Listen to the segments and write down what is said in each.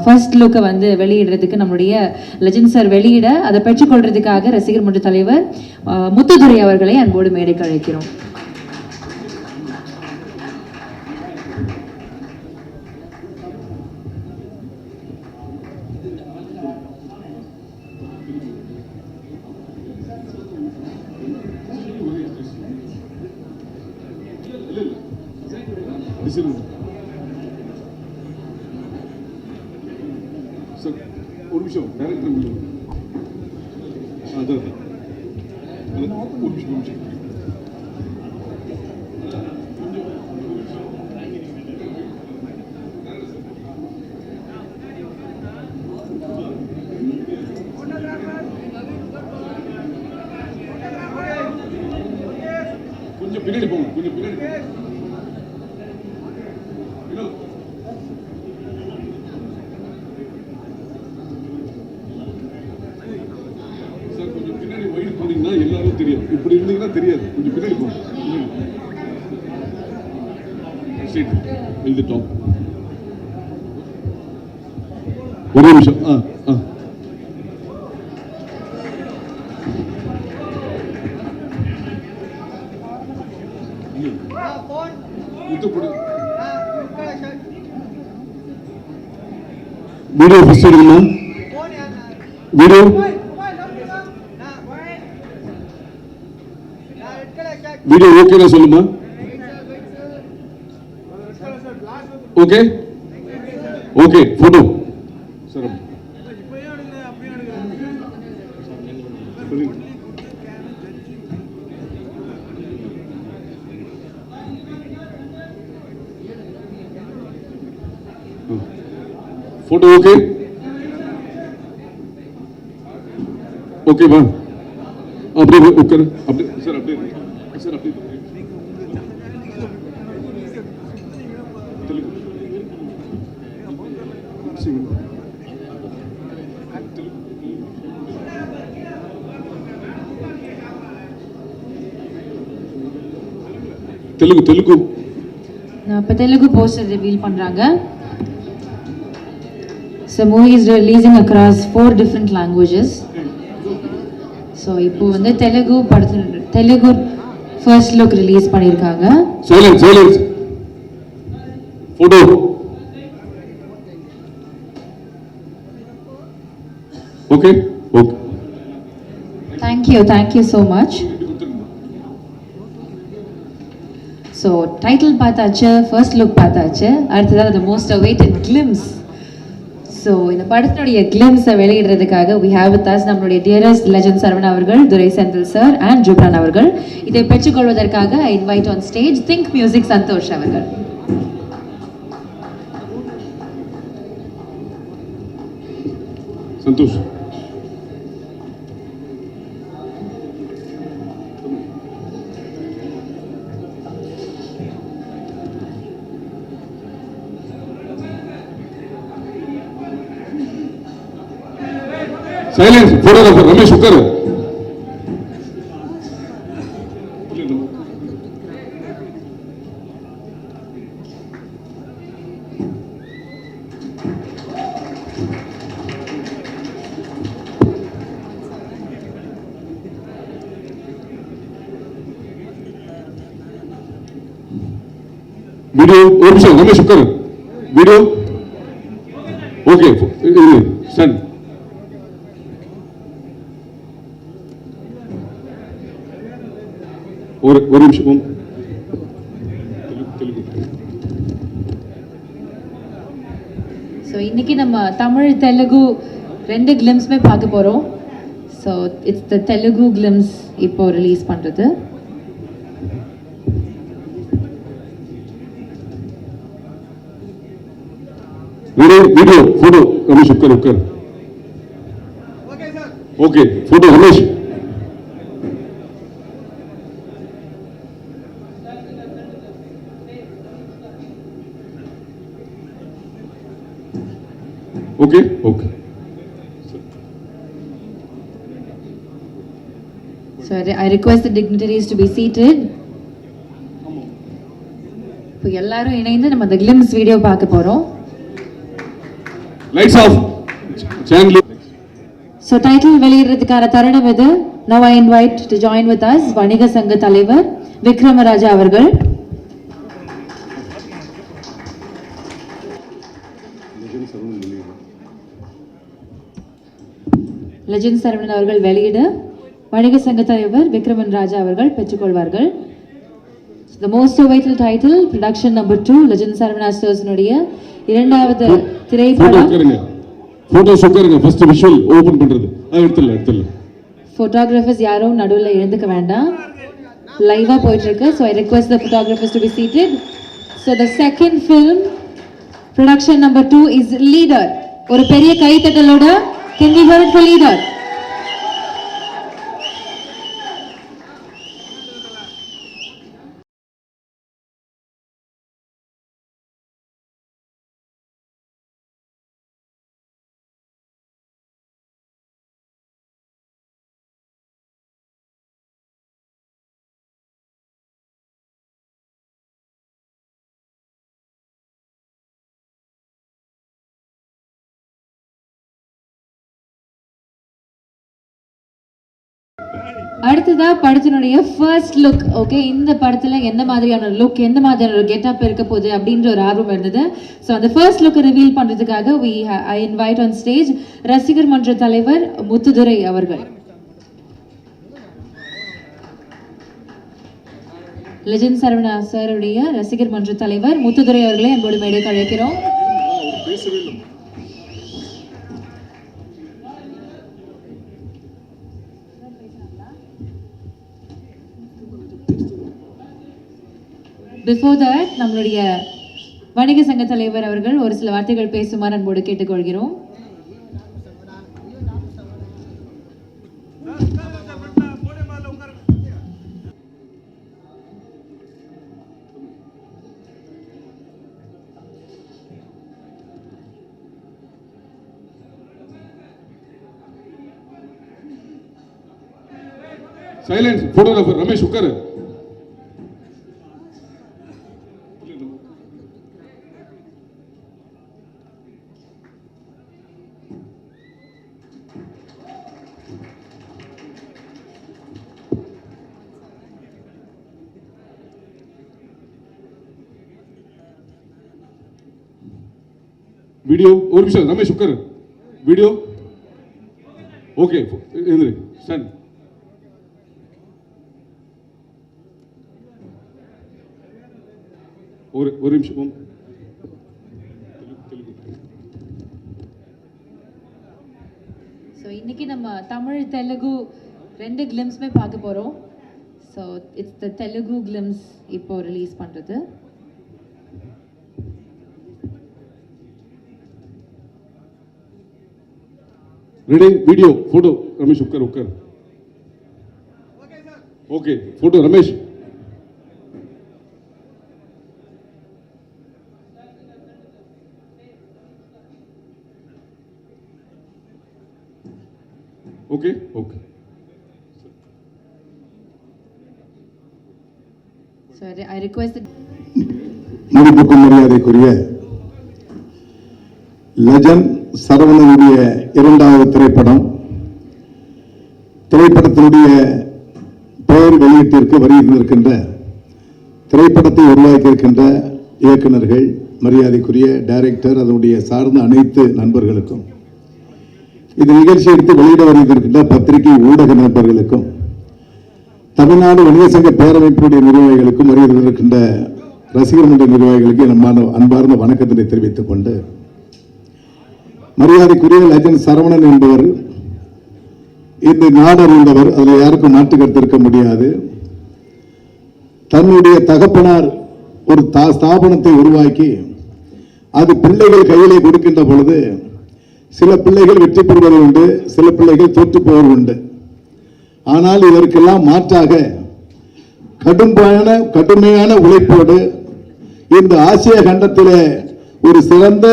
First லுக்கை வந்து வெளியிடுறதுக்கு நம்முடைய legend sir வெளியிட அதை பெற்றுக்கொள்றதுக்காக ரசிகர் மன்ற தலைவர் முத்துதுரை அவர்களை அன்போடு மேடைக்கு அழைக்கிறோம். சார் ஒரு நிமிஷம் டைரக்டர் அதான் ஒரு நிமிஷம் கொஞ்சம் பின்னாடி போங்க, கொஞ்சம் பின்னாடி எல்லாரும் தெரியும். இப்படி இருந்தீங்கன்னா தெரியாது. கொஞ்சம் பின்னாடி போங்க. எழுதிட்டோம். ஒரு நிமிஷம். வீடியோ ஃபர்ஸ்ட் எடுக்கணுமா? வீடியோ வீடியோ ஓகேனா சொல்லுமா? Okay okay. Photo sir photo okay okay வா அப்படியே உட்காரு. அப்படியே சார் அப்படியே சார் அப்படியே தெலுங்கு இப்போ தெலுங்கு போஸ்டர் ரிவீல் பண்றாங்க. So movie is releasing across 4 different languages. So இப்போ வந்து தெலுங்கு ஃபர்ஸ்ட் லுக் ரிலீஸ் பண்ணிருக்காங்க. Silence photo okay okay. Thank you so much. So title பார்த்தாச்சு, ஃபர்ஸ்ட் லுக் பார்த்தாச்சு, அடுத்ததாக the most awaited glimpse. So இந்த படத்தினுடைய கிளிம்ஸை வெளியிடுறதுக்காக we have with us நம்மளுடைய dearest legend Saravanan அவர்கள், துரை செந்தில் சார் அண்ட் ஜுப்ரான் அவர்கள். இதை பெற்றுக்கொள்வதற்காக I invite on stage Think Music Santhosh அவர்கள். சந்தோஷ் சைலன்ஸ். போட்டோகிராஃபர் ரமேஷ் உட்காரு. வீடியோ ஒரு நிமிஷம் ரமேஷ் உட்காரு. Video okay stand. ஒரு நிமிஷம். ஸோ இன்னைக்கு நம்ம தமிழ் தெலுங்கு 2 கிளிம்ஸுமே பார்க்க போகிறோம். So it's the Telugu glimpse இப்போ ரிலீஸ் பண்ணுறது. வீடியோ போட்டோ ரமேஷ் உட்காரு. Okay photo Ramesh. Okay. So I request the dignitaries to be seated. இப்போ எல்லாரும் இணைந்து நம்ம அந்த கிளிம்ஸ் வீடியோ பார்க்க போறோம். Lights off. Chandler. So title வெளியிடுறதுக்கான தருணம் இது. Now I invite to join with us வணிக சங்க தலைவர் விக்ரமராஜா அவர்கள். லெஜெண்ட் சரவணன் அவர்கள் வெளியிட வணிக சங்க தலைவர் விக்ரமன் ராஜா அவர்கள் பெற்றுக்கொள்வார்கள். The most awaited title production number 2 legend Saravana ஸ்டோர்ஸ்னுடைய இரண்டாவது திரைப்படம். போட்டோஸ் உட்காருங்க. ஃபர்ஸ்ட் விஷுவல் ஓபன் பண்றது எடுத்துடல. Photographers யாரும் நடுவுல எழுந்துக்க வேண்டாம். லைவா போயிட்டு இருக்கு. So I request the photographers to be seated. So the second film production number 2 is Leader. ஒரு பெரிய கைத்தட்டலோட can we hear it for Leader? அடுத்ததா படத்தினுடைய ஃபர்ஸ்ட் லுக். ஓகே, இந்த படத்துல என்ன மாதிரியான லுக், எந்த மாதிரியான ஒரு கெட்டப் இருக்க போகுது அப்படின்ற ஒரு ஆர்வம் இருந்தது. ஸோ அந்த ஃபர்ஸ்ட் லுக் ரிவீல் பண்றதுக்காக ஐ இன்வைட் ஆன் ஸ்டேஜ் ரசிகர் மன்ற தலைவர் முத்துதுரை அவர்கள். லெஜெண்ட் சரவணா சாருடைய ரசிகர் மன்ற தலைவர் முத்துதுரை அவர்களை அன்போடு மேடைக்கு அழைக்கிறோம். பிஃபோர் தட் நம்மளுடைய வணிக சங்க தலைவர் அவர்கள் ஒரு சில வார்த்தைகள் பேசுமாறு அன்போடு கேட்டுக்கொள்கிறோம். சைலன்ஸ். போட்டோகிராஃபர் ரமேஷ் உட்காரு. வீடியோ ஒரு நிமிஷம். ரமேஷ் உட்காரு. Video okay. ஸ்டாண்ட். ஒரு நிமிஷம். ஸோ இன்னைக்கு நம்ம தமிழ் தெலுங்கு ரெண்டு கிளிம்ஸ்மே பார்க்க போகிறோம். So it's the Telugu glimpse இப்போ ரிலீஸ் பண்ணுறது. ரெடி. வீடியோ போட்டோ ரமேஷ் உட்கார். Okay photo Ramesh. Okay okay. So I request மதிப்புக்கும் மரியாதைக்குரிய லெஜெண்ட் சரவணனுடைய இரண்டாவது திரைப்படத்தினுடைய பெயர் வெளியீட்டிற்கு வருகின்ற திரைப்படத்தை உருவாக்கியிருக்கின்ற இயக்குநர்கள், மரியாதைக்குரிய டைரக்டர், அதனுடைய சார்ந்த அனைத்து நண்பர்களுக்கும், இந்த நிகழ்ச்சி எடுத்து வெளியிட வருகின்ற பத்திரிகை ஊடக நண்பர்களுக்கும், தமிழ்நாடு வணிக சங்க பேரமைப்புடைய நிர்வாகிகளுக்கும், வருகின்ற ரசிகர் மன்ற நிர்வாகிகளுக்கு என் அன்பார்ந்த வணக்கத்தினை தெரிவித்துக் கொண்டு, மரியாதைக்குரிய லெஜெண்ட் சரவணன் என்பவர் இந்த நாடு அறிந்தவர், அதில் யாருக்கும் மாற்று கருத்து இருக்க முடியாது. தன்னுடைய தகப்பனார் ஒரு ஸ்தாபனத்தை உருவாக்கி அது பிள்ளைகள் கையிலே கொடுக்கின்ற பொழுது சில பிள்ளைகள் வெற்றி பெறுவது உண்டு, சில பிள்ளைகள் தோற்று போவது உண்டு. ஆனால் இதற்கெல்லாம் மாற்றாக கடுமையான உழைப்போடு இந்த ஆசிய கண்டத்திலே ஒரு சிறந்த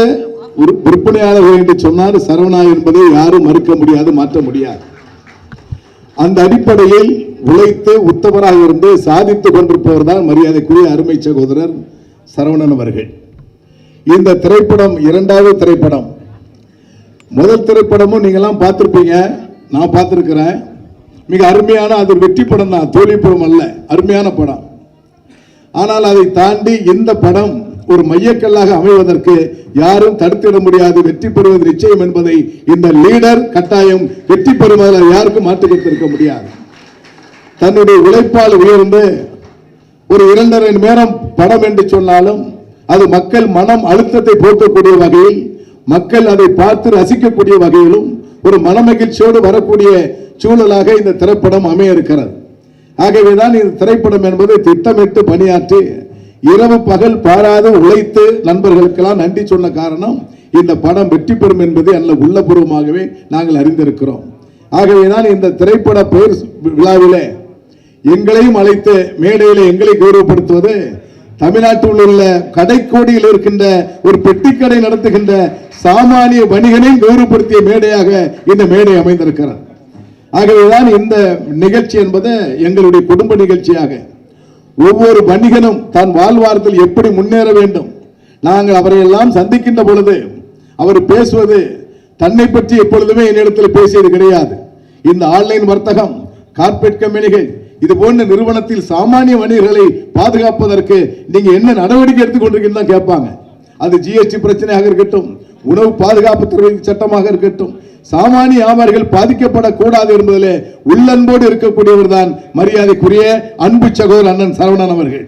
விற்பனையாளர்கள் என்று சொன்னார் சரவணா என்பதை யாரும் மறுக்க முடியாது, மாற்ற முடியாது. அந்த அடிப்படையில் உழைத்து உத்தமராக இருந்து சாதித்துக் கொண்டிருப்பவர் தான் மரியாதைக்குரிய அருமை சகோதரர் சரவணன் அவர்கள். இந்த திரைப்படம் இரண்டாவது திரைப்படம். முதல் திரைப்படமும் நீங்கெல்லாம் பார்த்துருப்பீங்க, நான் பார்த்துருக்கிறேன். மிக அருமையான, அது ஒரு வெற்றி படம் தான், தோல்வி படம் அல்ல, அருமையான படம். ஆனால் அதை தாண்டி இந்த படம் ஒரு மையக்கல்லாக அமைவதற்கு யாரும் தடுத்திட முடியாது. வெற்றி பெறுவது நிச்சயம் என்பதை இந்த லீடர் கட்டாயம் வெற்றி பெறுவதில் யாருக்கும் மாற்று இருக்க முடியாது. தன்னுடைய உழைப்பால் உயர்ந்து ஒரு 2.5 மணி நேரம் படம் என்று சொன்னாலும் அது மக்கள் மனம் அழுத்தத்தை போக்கக்கூடிய வகையில், மக்கள் அதை பார்த்து ரசிக்கக்கூடிய வகையிலும் ஒரு மனமகிழ்ச்சியோடு வரக்கூடிய சூழலாக இந்த திரைப்படம் அமைய இருக்கிறது. ஆகவேதான் இந்த திரைப்படம் என்பது திட்டமிட்டு பணியாற்றி இரவு பகல் பாராது உழைத்து நண்பர்களுக்கெல்லாம் நன்றி சொன்ன காரணம் இந்த படம் வெற்றி பெறும் என்பதை அல்ல உள்ளபூர்வமாகவே நாங்கள் அறிந்திருக்கிறோம். ஆகவேதான் இந்த திரைப்பட பெயர் விழாவிலே எங்களையும் அழைத்து மேடையிலே எங்களை கௌரவப்படுத்துவது தமிழ்நாட்டில் உள்ள கடைக்கோடியில் இருக்கின்ற ஒரு பெட்டிக்கடை நடத்துகின்ற சாமானிய வணிகனையும் கௌரவப்படுத்திய மேடையாக இந்த மேடை அமைந்திருக்கிறது. ஆகவேதான் இந்த நிகழ்ச்சி என்பது எங்களுடைய குடும்ப நிகழ்ச்சியாக ஒவ்வொரு வணிகனும் தான் வாழ்வாரத்தில் எப்படி முன்னேற வேண்டும். நாங்கள் அவரையெல்லாம் சந்திக்கின்ற பொழுது அவர் பேசுவது தன்னை பற்றி எப்பொழுதுமே என்னிடத்தில் பேசியது கிடையாது. இந்த ஆன்லைன் வர்த்தகம், கார்பரேட் கம்பெனிகள், இது போன்ற நிறுவனத்தில் சாமானிய வணிகர்களை பாதுகாப்பதற்கு நீங்க என்ன நடவடிக்கை எடுத்துக்கொண்டிருக்கீங்கன்னு கேட்பாங்க. அது ஜிஎஸ்டி பிரச்சனையாக இருக்கட்டும், உணவு பாதுகாப்பு துறை சட்டமாக இருக்கட்டும், சாமானிய வியாபாரிகள் பாதிக்கப்படக்கூடாது என்பதிலே உள்ளன்போடு இருக்கக்கூடியவர் தான் மரியாதைக்குரிய அன்பு சகோதரர் அண்ணன் சரவணன் அவர்கள்.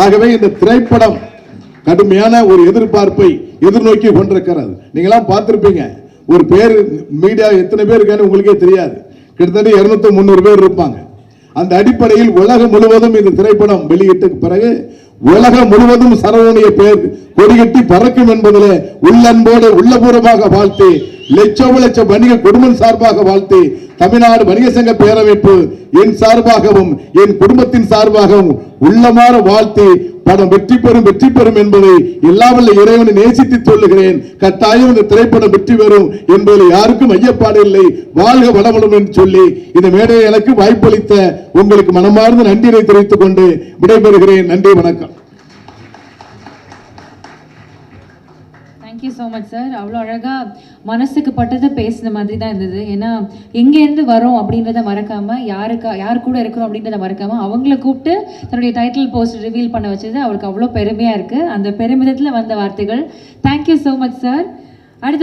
ஆகவே இந்த திரைப்படம் கடுமையான ஒரு எதிர்பார்ப்பை எதிர்நோக்கி கொண்டிருக்கிறது. நீங்களாம் பார்த்திருப்பீங்க, ஒரு பேர் மீடியா எத்தனை பேர் இருக்கான்னு உங்களுக்கே தெரியாது, கிட்டத்தட்ட 200-300 பேர் இருப்பாங்க. அந்த அடிப்படையில் உலகம் முழுவதும் இந்த திரைப்படம் வெளியிட்ட பிறகு உலகம் முழுவதும் சரவணுடைய பெயர் கொடிகட்டி பறக்கும் என்பதில் உள்ளன்போடு உள்ளபூர்வமாக வாழ்த்தி, லட்ச வணிக குடும்பம் சார்பாக வாழ்த்தி, தமிழ்நாடு வணிக சங்க பேரமைப்பு என் சார்பாகவும் என் குடும்பத்தின் சார்பாகவும் உள்ளமாற வாழ்த்தி, படம் வெற்றி பெறும் என்பதை எல்லாவல்ல இறைவனை நேசித்து சொல்லுகிறேன். கட்டாயம் இந்த திரைப்படம் வெற்றி பெறும் என்பதில் யாருக்கும் ஐயப்பாடு இல்லை. வாழ்க வளமுடன் என்று சொல்லி இந்த மேடையை எனக்கு வாய்ப்பளித்த உங்களுக்கு மனமார்ந்த நன்றியை தெரிவித்துக் கொண்டு விடைபெறுகிறேன். நன்றி, வணக்கம். Thank you so much sir. அவ்வளோ அழகாக மனசுக்கு பட்டதை பேசின மாதிரி தான் இருந்தது. ஏன்னா எங்கேருந்து வரோம் அப்படின்றத மறக்காமல், யார் கூட இருக்கிறோம் அப்படின்றத மறக்காமல் அவங்கள கூப்பிட்டு தன்னுடைய டைட்டில் போஸ்ட் ரிவீல் பண்ண வச்சது அவருக்கு அவ்வளோ பெருமையாக இருக்குது. அந்த பெருமிதத்தில் வந்த வார்த்தைகள். Thank you so much sir. அடுத்த